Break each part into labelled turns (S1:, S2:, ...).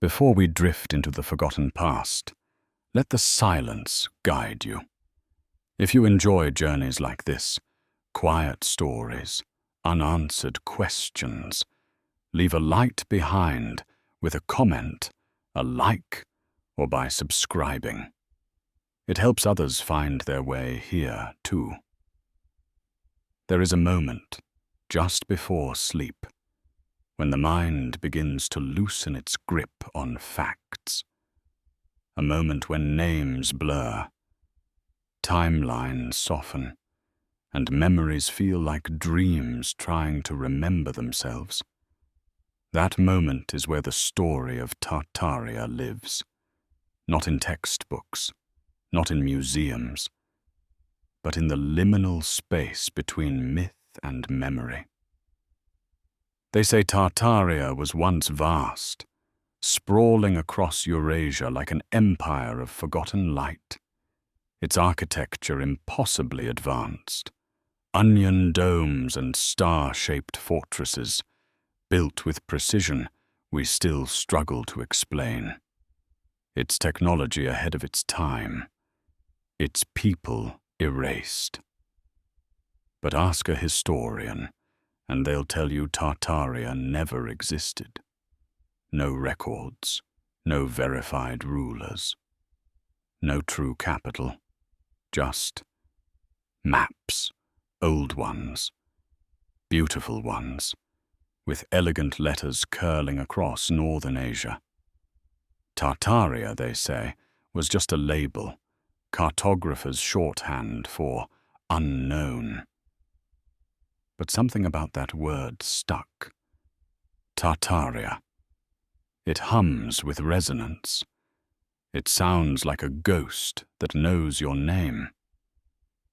S1: Before we drift into the forgotten past, let the silence guide you. If you enjoy journeys like this, quiet stories, unanswered questions, leave a light behind with a comment, a like, or by subscribing. It helps others find their way here, too. There is a moment, just before sleep, when the mind begins to loosen its grip on facts. A moment when names blur, timelines soften, and memories feel like dreams trying to remember themselves. That moment is where the story of Tartaria lives, not in textbooks, not in museums, but in the liminal space between myth and memory. They say Tartaria was once vast, sprawling across Eurasia like an empire of forgotten light, its architecture impossibly advanced, onion domes and star-shaped fortresses, built with precision we still struggle to explain. Its technology ahead of its time, its people erased. But ask a historian, and they'll tell you Tartaria never existed. No records, no verified rulers, no true capital, just maps, old ones, beautiful ones, with elegant letters curling across northern Asia. Tartaria, they say, was just a label, cartographers' shorthand for unknown. But something about that word stuck. Tartaria. It hums with resonance. It sounds like a ghost that knows your name.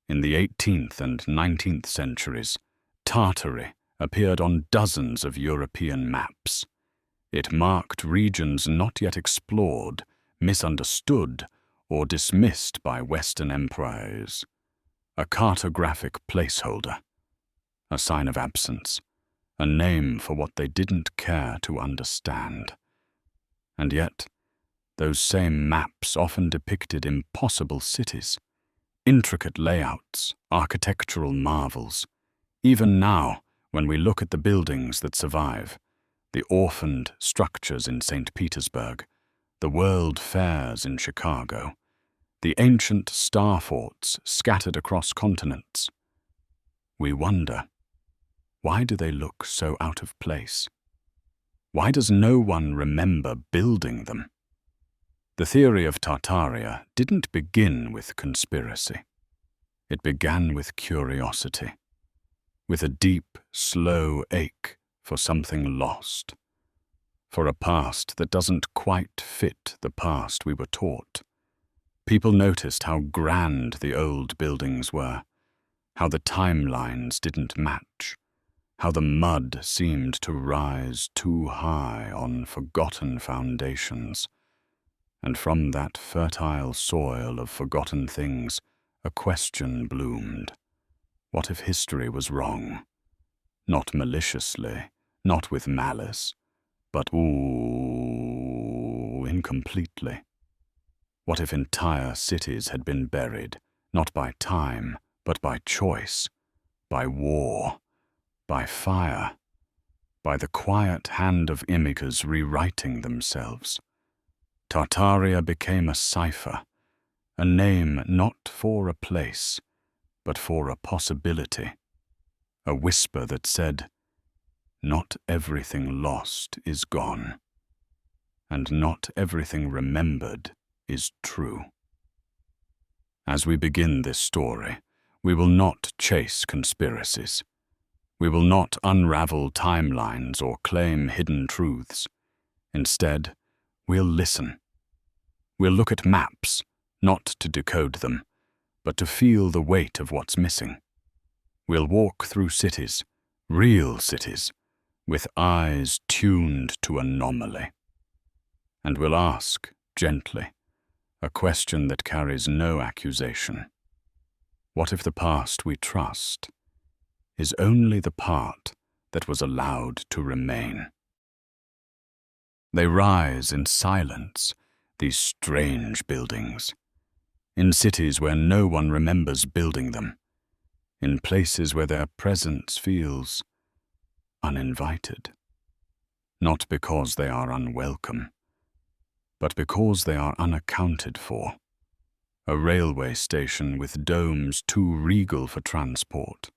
S1: In the 18th and 19th centuries, Tartary appeared on dozens of European maps. It marked regions not yet explored, misunderstood, or dismissed by Western empires. A cartographic placeholder, a sign of absence, a name for what they didn't care to understand. And yet, those same maps often depicted impossible cities, intricate layouts, architectural marvels. Even now, when we look at the buildings that survive, the orphaned structures in St. Petersburg, the world fairs in Chicago, the ancient star forts scattered across continents, we wonder, why do they look so out of place? Why does no one remember building them? The theory of Tartaria didn't begin with conspiracy. It began with curiosity, with a deep, slow ache for something lost, for a past that doesn't quite fit the past we were taught. People noticed how grand the old buildings were, how the timelines didn't match, how the mud seemed to rise too high on forgotten foundations. And from that fertile soil of forgotten things, a question bloomed. What if history was wrong? Not maliciously, not with malice, but incompletely. What if entire cities had been buried, not by time, but by choice, by war, by fire, by the quiet hand of immigrants rewriting themselves? Tartaria became a cipher, a name not for a place, but for a possibility, a whisper that said, not everything lost is gone, and not everything remembered is true. As we begin this story, we will not chase conspiracies. We will not unravel timelines or claim hidden truths. Instead, we'll listen. We'll look at maps, not to decode them, but to feel the weight of what's missing. We'll walk through cities, real cities, with eyes tuned to anomaly. And we'll ask, gently, a question that carries no accusation. What if the past we trust is only the part that was allowed to remain? They rise in silence, these strange buildings, in cities where no one remembers building them, in places where their presence feels uninvited, not because they are unwelcome, but because they are unaccounted for. A railway station with domes too regal for transport,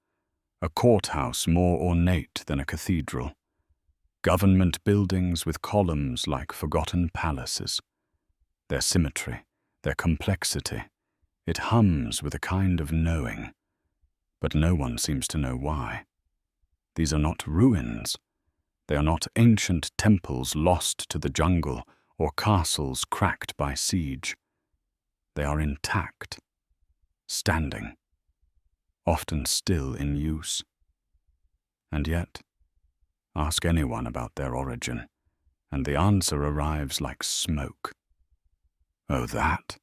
S1: a courthouse more ornate than a cathedral, government buildings with columns like forgotten palaces. Their symmetry, their complexity, it hums with a kind of knowing, but no one seems to know why. These are not ruins. They are not ancient temples lost to the jungle or castles cracked by siege. They are intact, standing, often still in use. And yet, ask anyone about their origin, and the answer arrives like smoke. Oh, that?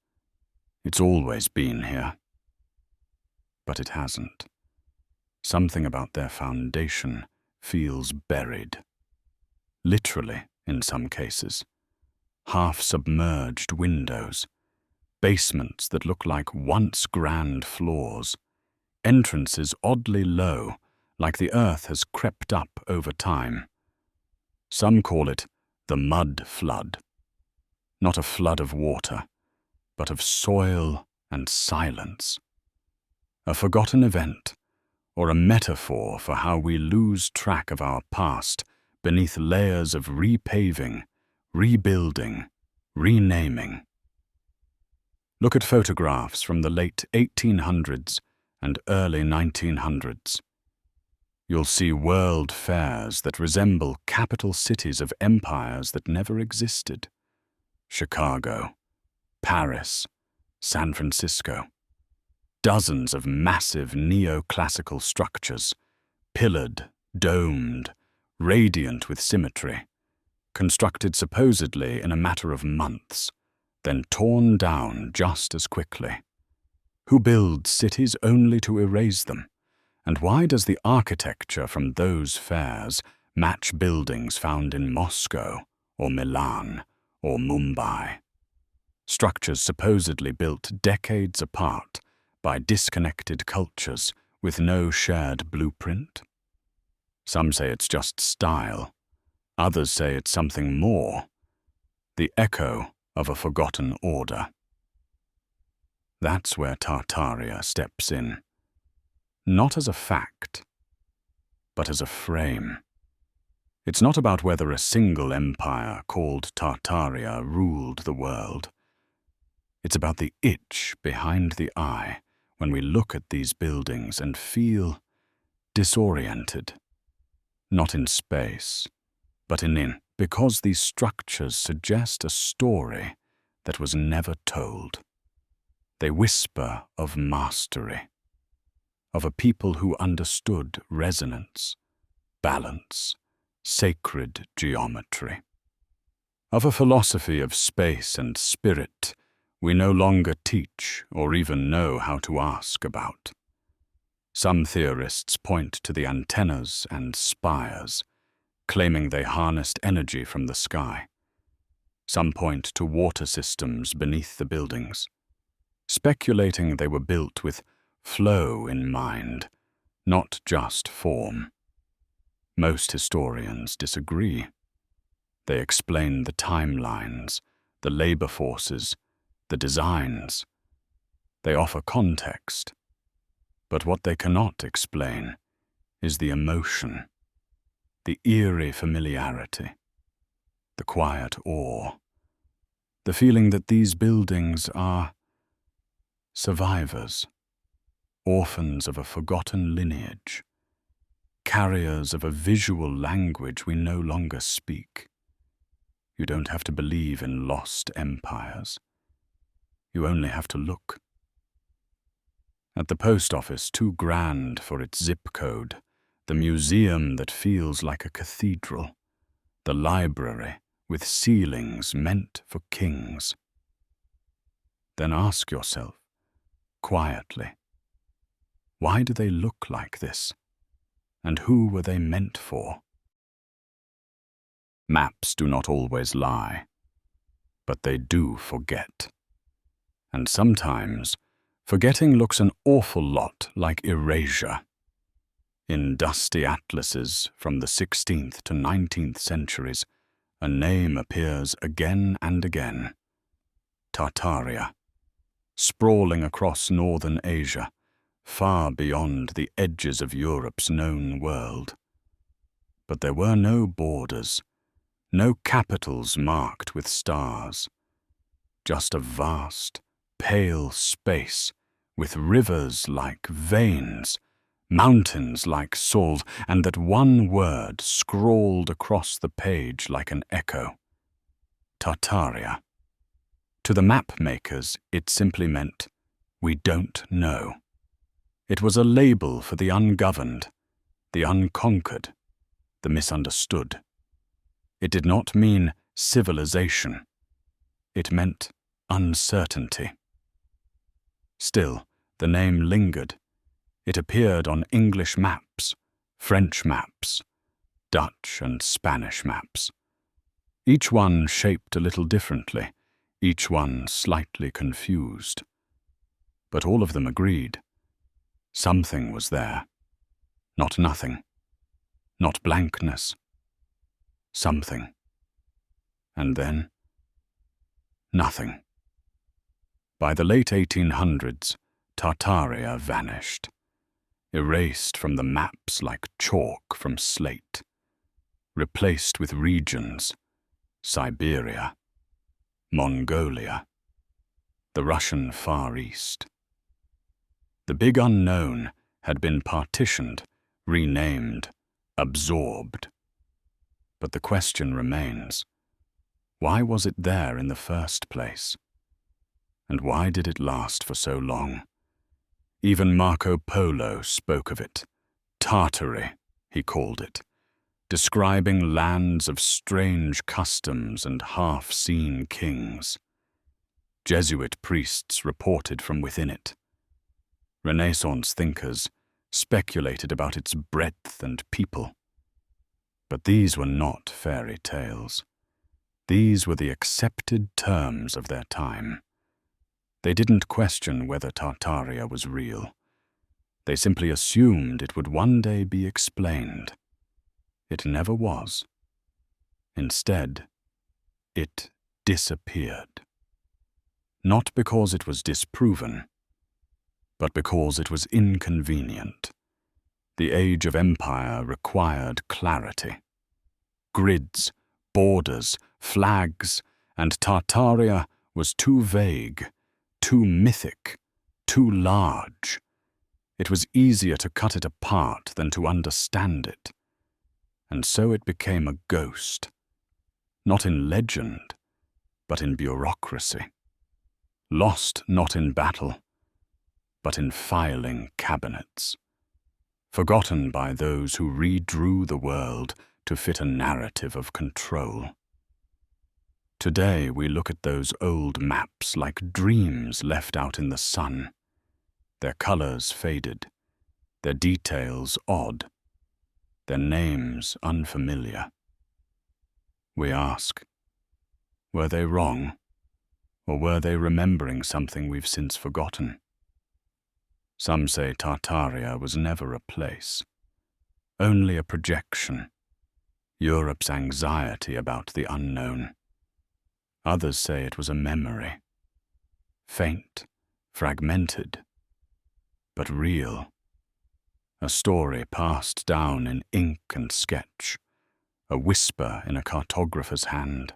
S1: It's always been here. But it hasn't. Something about their foundation feels buried. Literally, in some cases. Half-submerged windows, basements that look like once grand floors, entrances oddly low, like the earth has crept up over time. Some call it the mud flood. Not a flood of water, but of soil and silence. A forgotten event, or a metaphor for how we lose track of our past beneath layers of repaving, rebuilding, renaming. Look at photographs from the late 1800s and early 1900s. You'll see world fairs that resemble capital cities of empires that never existed. Chicago, Paris, San Francisco. Dozens of massive neoclassical structures, pillared, domed, radiant with symmetry, constructed supposedly in a matter of months, then torn down just as quickly. Who builds cities only to erase them? And why does the architecture from those fairs match buildings found in Moscow or Milan or Mumbai? Structures supposedly built decades apart by disconnected cultures with no shared blueprint? Some say it's just style. Others say it's something more. The echo of a forgotten order. That's where Tartaria steps in. Not as a fact, but as a frame. It's not about whether a single empire called Tartaria ruled the world. It's about the itch behind the eye when we look at these buildings and feel disoriented. Not in space, but in because these structures suggest a story that was never told. They whisper of mastery, of a people who understood resonance, balance, sacred geometry, of a philosophy of space and spirit we no longer teach or even know how to ask about. Some theorists point to the antennas and spires, claiming they harnessed energy from the sky. Some point to water systems beneath the buildings, speculating they were built with flow in mind, not just form. Most historians disagree. They explain the timelines, the labor forces, the designs. They offer context. But what they cannot explain is the emotion, the eerie familiarity, the quiet awe, the feeling that these buildings are survivors, orphans of a forgotten lineage, carriers of a visual language we no longer speak. You don't have to believe in lost empires. You only have to look. At the post office, too grand for its zip code, the museum that feels like a cathedral, the library with ceilings meant for kings. Then ask yourself, quietly, why do they look like this? And who were they meant for? Maps do not always lie, but they do forget. And sometimes, forgetting looks an awful lot like erasure. In dusty atlases from the 16th to 19th centuries, a name appears again and again. Tartaria, sprawling across northern Asia, far beyond the edges of Europe's known world. But there were no borders, no capitals marked with stars, just a vast, pale space with rivers like veins, mountains like salt, and that one word scrawled across the page like an echo. Tartaria. To the map makers, it simply meant, we don't know. It was a label for the ungoverned, the unconquered, the misunderstood. It did not mean civilization. It meant uncertainty. Still, the name lingered. It appeared on English maps, French maps, Dutch and Spanish maps. Each one shaped a little differently, each one slightly confused. But all of them agreed. Something was there. Not nothing. Not blankness. Something. And then, nothing. By the late 1800s, Tartaria vanished, erased from the maps like chalk from slate, replaced with regions, Siberia, Mongolia, the Russian Far East. The big unknown had been partitioned, renamed, absorbed. But the question remains, why was it there in the first place? And why did it last for so long? Even Marco Polo spoke of it. Tartary, he called it, describing lands of strange customs and half-seen kings. Jesuit priests reported from within it. Renaissance thinkers speculated about its breadth and people. But these were not fairy tales. These were the accepted terms of their time. They didn't question whether Tartaria was real. They simply assumed it would one day be explained. It never was. Instead, it disappeared. Not because it was disproven, but because it was inconvenient. The age of empire required clarity. Grids, borders, flags, and Tartaria was too vague, too mythic, too large. It was easier to cut it apart than to understand it. And so it became a ghost, not in legend, but in bureaucracy. Lost not in battle, but in filing cabinets. Forgotten by those who redrew the world to fit a narrative of control. Today we look at those old maps like dreams left out in the sun, their colors faded, their details odd, their names unfamiliar. We ask, were they wrong, or were they remembering something we've since forgotten? Some say Tartaria was never a place, only a projection, Europe's anxiety about the unknown. Others say it was a memory, faint, fragmented, but real. A story passed down in ink and sketch, a whisper in a cartographer's hand.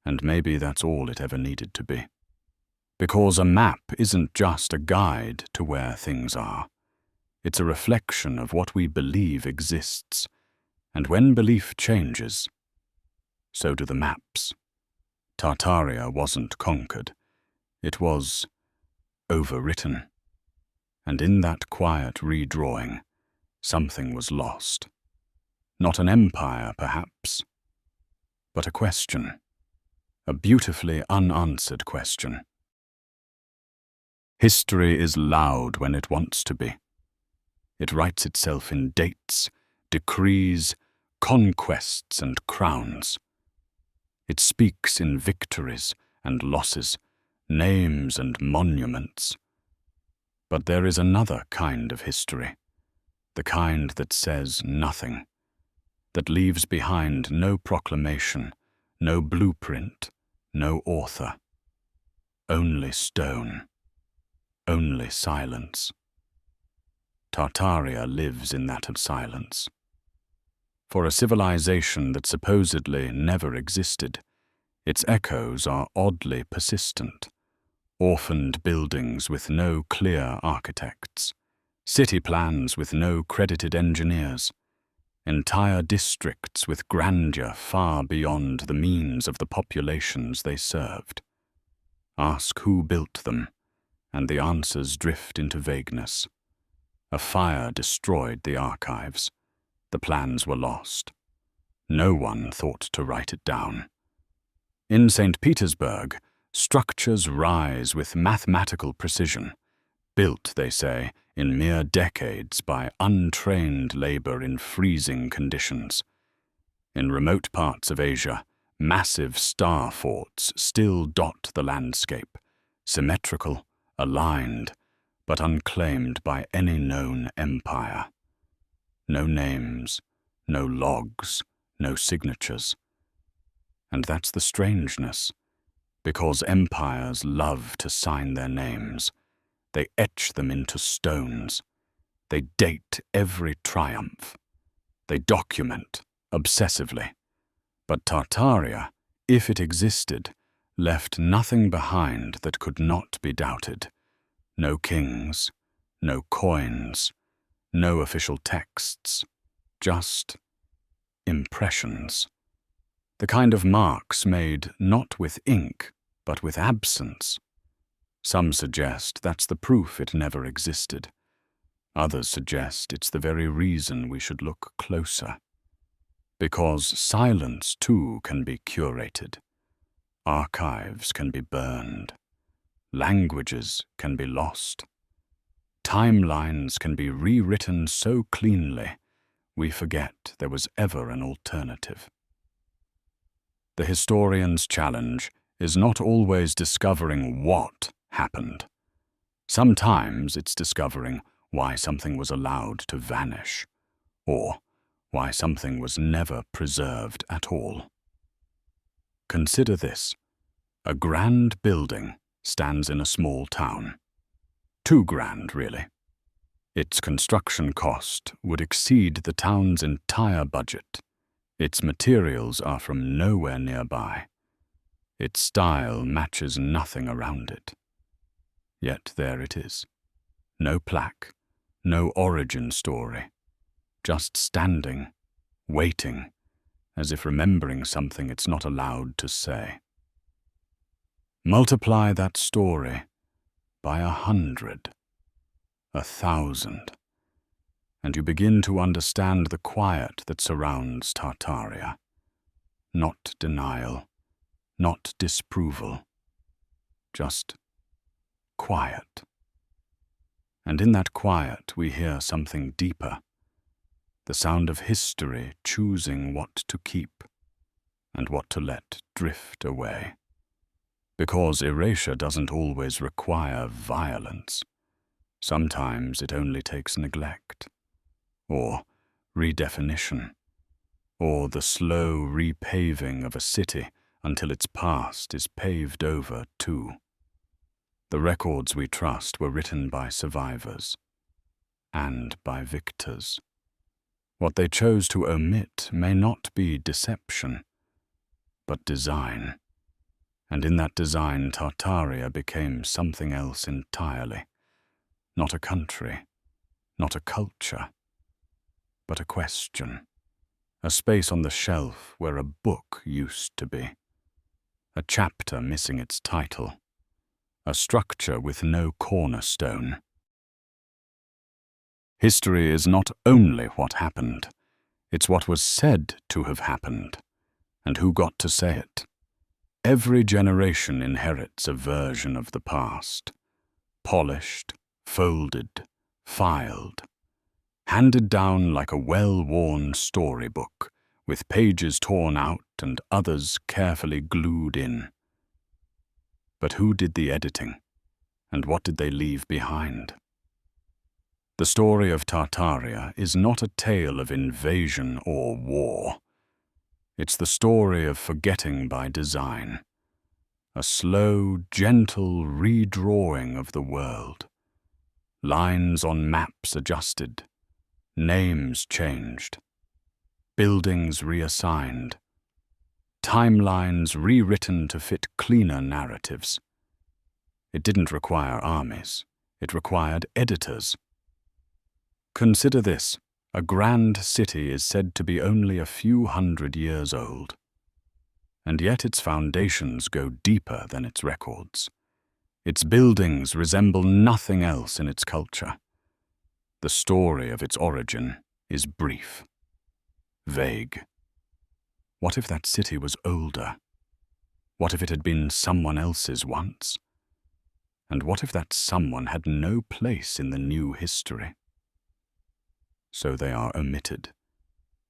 S1: And maybe that's all it ever needed to be. Because a map isn't just a guide to where things are. It's a reflection of what we believe exists. And when belief changes, so do the maps. Tartaria wasn't conquered. It was overwritten. And in that quiet redrawing, something was lost. Not an empire, perhaps, but a question. A beautifully unanswered question. History is loud when it wants to be. It writes itself in dates, decrees, conquests and crowns. It speaks in victories and losses, names and monuments. But there is another kind of history, the kind that says nothing, that leaves behind no proclamation, no blueprint, no author. Only stone, only silence. Tartaria lives in that of silence. For a civilization that supposedly never existed, its echoes are oddly persistent. Orphaned buildings with no clear architects, city plans with no credited engineers, entire districts with grandeur far beyond the means of the populations they served. Ask who built them, and the answers drift into vagueness. A fire destroyed the archives. The plans were lost. No one thought to write it down. In St. Petersburg, structures rise with mathematical precision, built, they say, in mere decades by untrained labor in freezing conditions. In remote parts of Asia, massive star forts still dot the landscape, symmetrical, aligned, but unclaimed by any known empire. No names, no logs, no signatures. And that's the strangeness, because empires love to sign their names. They etch them into stones. They date every triumph. They document obsessively. But Tartaria, if it existed, left nothing behind that could not be doubted. No kings, no coins, no official texts, just impressions. The kind of marks made not with ink, but with absence. Some suggest that's the proof it never existed. Others suggest it's the very reason we should look closer. Because silence, too, can be curated. Archives can be burned. Languages can be lost. Timelines can be rewritten so cleanly, we forget there was ever an alternative. The historian's challenge is not always discovering what happened. Sometimes it's discovering why something was allowed to vanish, or why something was never preserved at all. Consider this. A grand building stands in a small town. Too grand, really. Its construction cost would exceed the town's entire budget. Its materials are from nowhere nearby. Its style matches nothing around it. Yet there it is. No plaque, no origin story. Just standing, waiting, as if remembering something it's not allowed to say. Multiply that story by 100, 1,000, and you begin to understand the quiet that surrounds Tartaria. Not denial, not disapproval, just quiet. And in that quiet we hear something deeper, the sound of history choosing what to keep and what to let drift away. Because erasure doesn't always require violence. Sometimes it only takes neglect, or redefinition, or the slow repaving of a city until its past is paved over too. The records we trust were written by survivors and by victors. What they chose to omit may not be deception, but design. And in that design, Tartaria became something else entirely. Not a country, not a culture, but a question. A space on the shelf where a book used to be. A chapter missing its title. A structure with no cornerstone. History is not only what happened, it's what was said to have happened, and who got to say it. Every generation inherits a version of the past, polished, folded, filed, handed down like a well-worn storybook, with pages torn out and others carefully glued in. But who did the editing, and what did they leave behind? The story of Tartaria is not a tale of invasion or war. It's the story of forgetting by design, a slow, gentle redrawing of the world. Lines on maps adjusted, names changed, buildings reassigned, timelines rewritten to fit cleaner narratives. It didn't require armies, it required editors. Consider this: a grand city is said to be only a few hundred years old, and yet its foundations go deeper than its records. Its buildings resemble nothing else in its culture. The story of its origin is brief, vague. What if that city was older? What if it had been someone else's once? And what if that someone had no place in the new history? So they are omitted,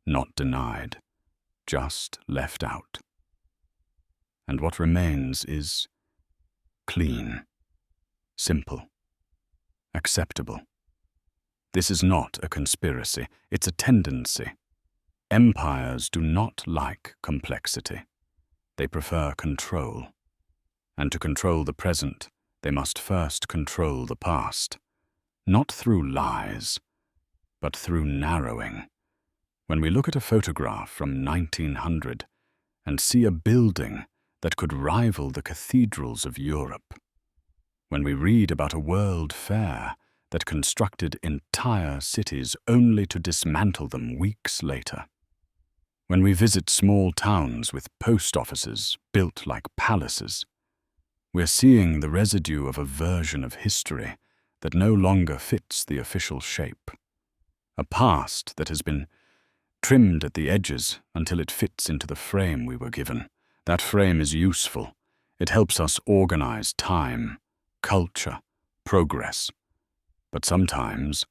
S1: not denied, just left out. And what remains is clean, simple, acceptable. This is not a conspiracy, it's a tendency. Empires do not like complexity. They prefer control. And to control the present, they must first control the past, not through lies, but through narrowing. When we look at a photograph from 1900 and see a building that could rival the cathedrals of Europe, when we read about a world fair that constructed entire cities only to dismantle them weeks later, when we visit small towns with post offices built like palaces, we're seeing the residue of a version of history that no longer fits the official shape. A past that has been trimmed at the edges until it fits into the frame we were given. That frame is useful. It helps us organize time, culture, progress. But sometimes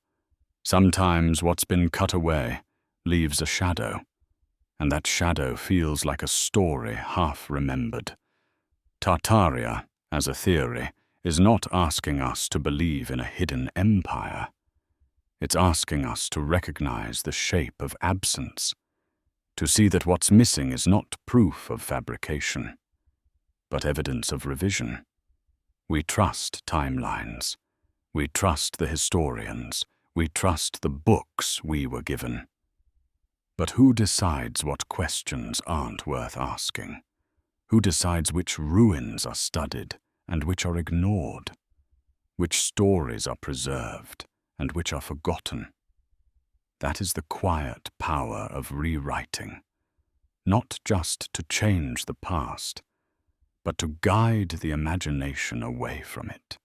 S1: what's been cut away leaves a shadow, and that shadow feels like a story half remembered. Tartaria, as a theory, is not asking us to believe in a hidden empire. It's asking us to recognize the shape of absence, to see that what's missing is not proof of fabrication, but evidence of revision. We trust timelines. We trust the historians. We trust the books we were given. But who decides what questions aren't worth asking? Who decides which ruins are studied and which are ignored? Which stories are preserved and which are forgotten? That is the quiet power of rewriting, not just to change the past, but to guide the imagination away from it,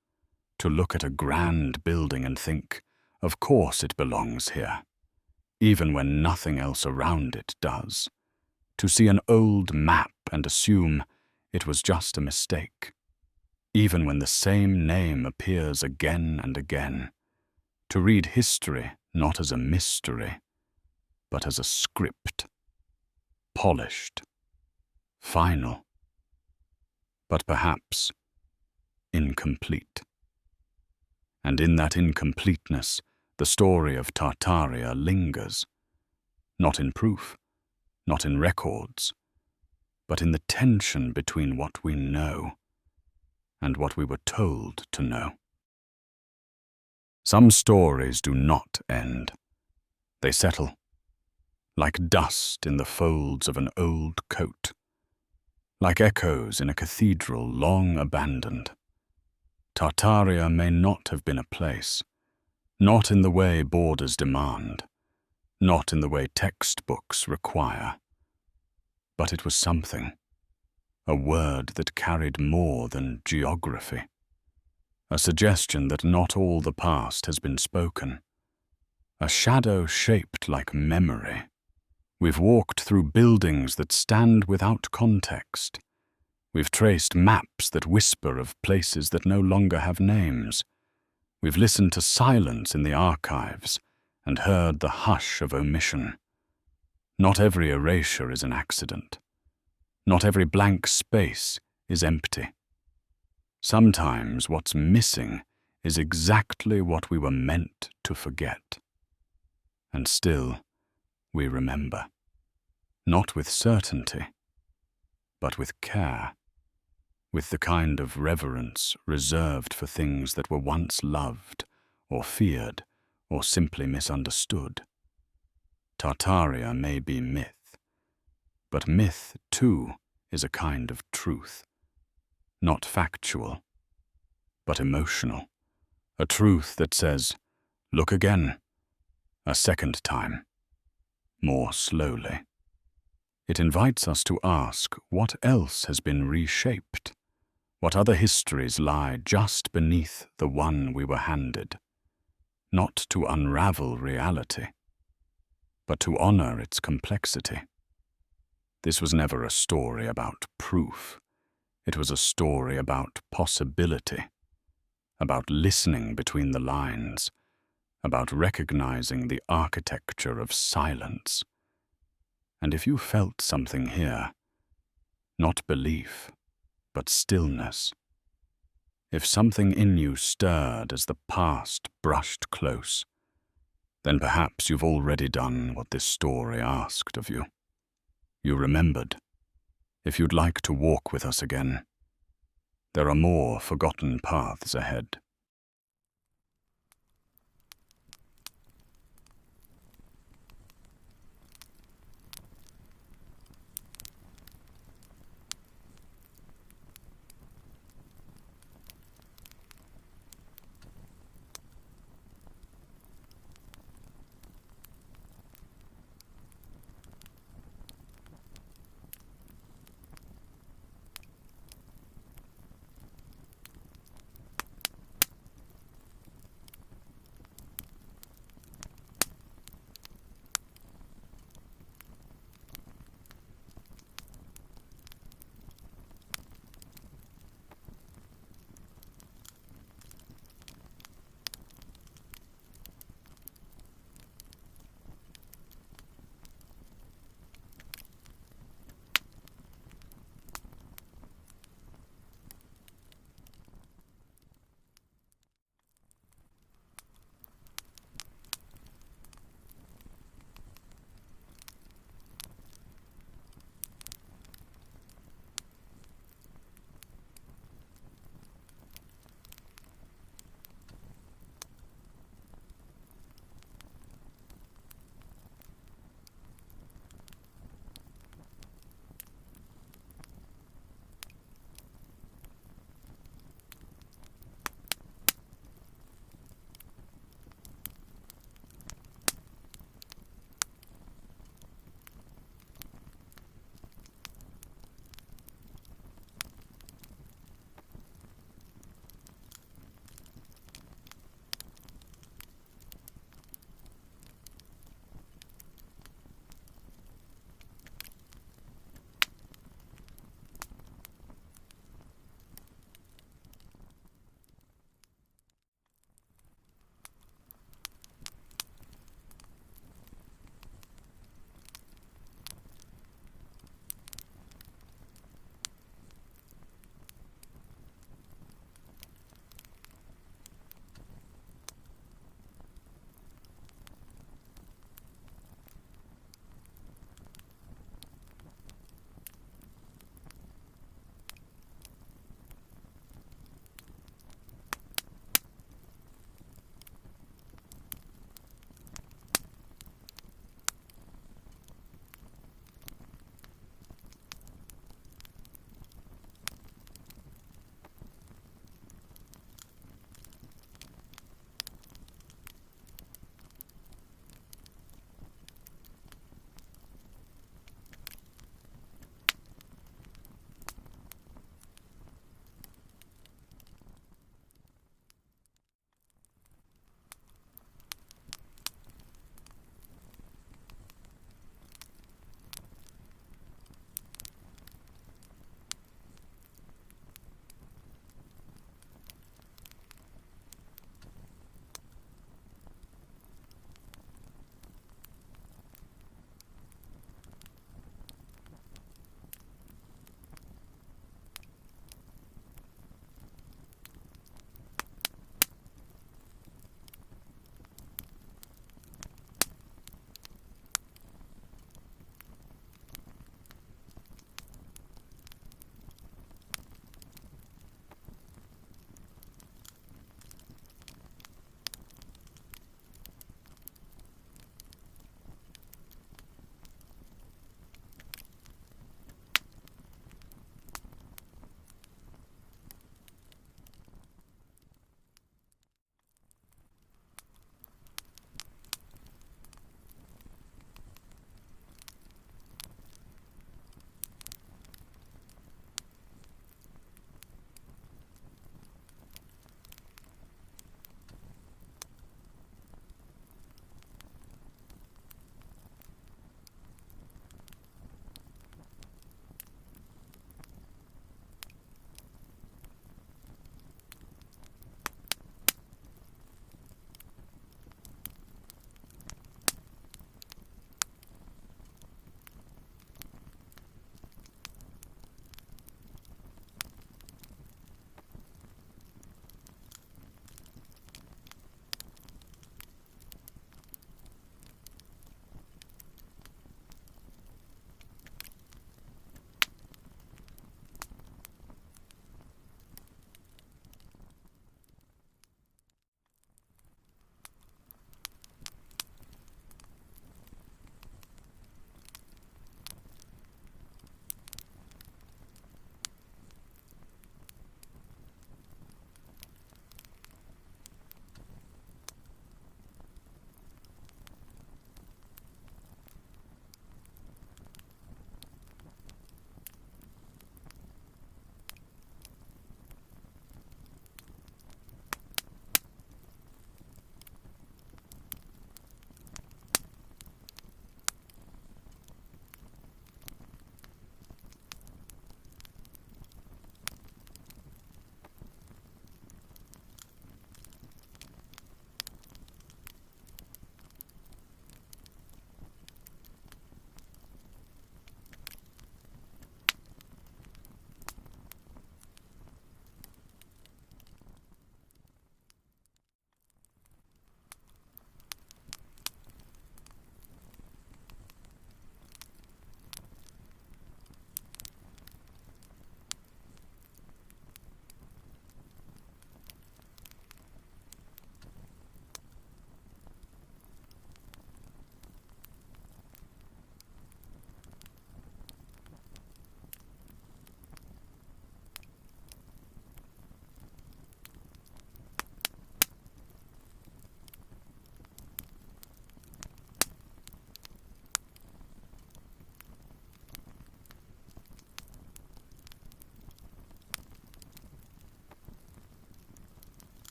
S1: to look at a grand building and think, of course it belongs here, even when nothing else around it does, to see an old map and assume it was just a mistake, even when the same name appears again and again, to read history not as a mystery, but as a script, polished, final, but perhaps incomplete. And in that incompleteness, the story of Tartaria lingers, not in proof, not in records, but in the tension between what we know and what we were told to know. Some stories do not end. They settle, like dust in the folds of an old coat, like echoes in a cathedral long abandoned. Tartaria may not have been a place, not in the way borders demand, not in the way textbooks require, but it was something, a word that carried more than geography, a suggestion that not all the past has been spoken, a shadow shaped like memory. We've walked through buildings that stand without context. We've traced maps that whisper of places that no longer have names. We've listened to silence in the archives and heard the hush of omission. Not every erasure is an accident. Not every blank space is empty. Sometimes what's missing is exactly what we were meant to forget. And still, we remember. Not with certainty, but with care, with the kind of reverence reserved for things that were once loved, or feared, or simply misunderstood. Tartaria may be myth, but myth, too, is a kind of truth. Not factual, but emotional. A truth that says, look again, a second time, more slowly. It invites us to ask what else has been reshaped, what other histories lie just beneath the one we were handed, not to unravel reality, but to honor its complexity. This was never a story about proof. It was a story about possibility, about listening between the lines, about recognizing the architecture of silence. And if you felt something here, not belief, but stillness, if something in you stirred as the past brushed close, then perhaps you've already done what this story asked of you. You remembered. If you'd like to walk with us again, there are more forgotten paths ahead.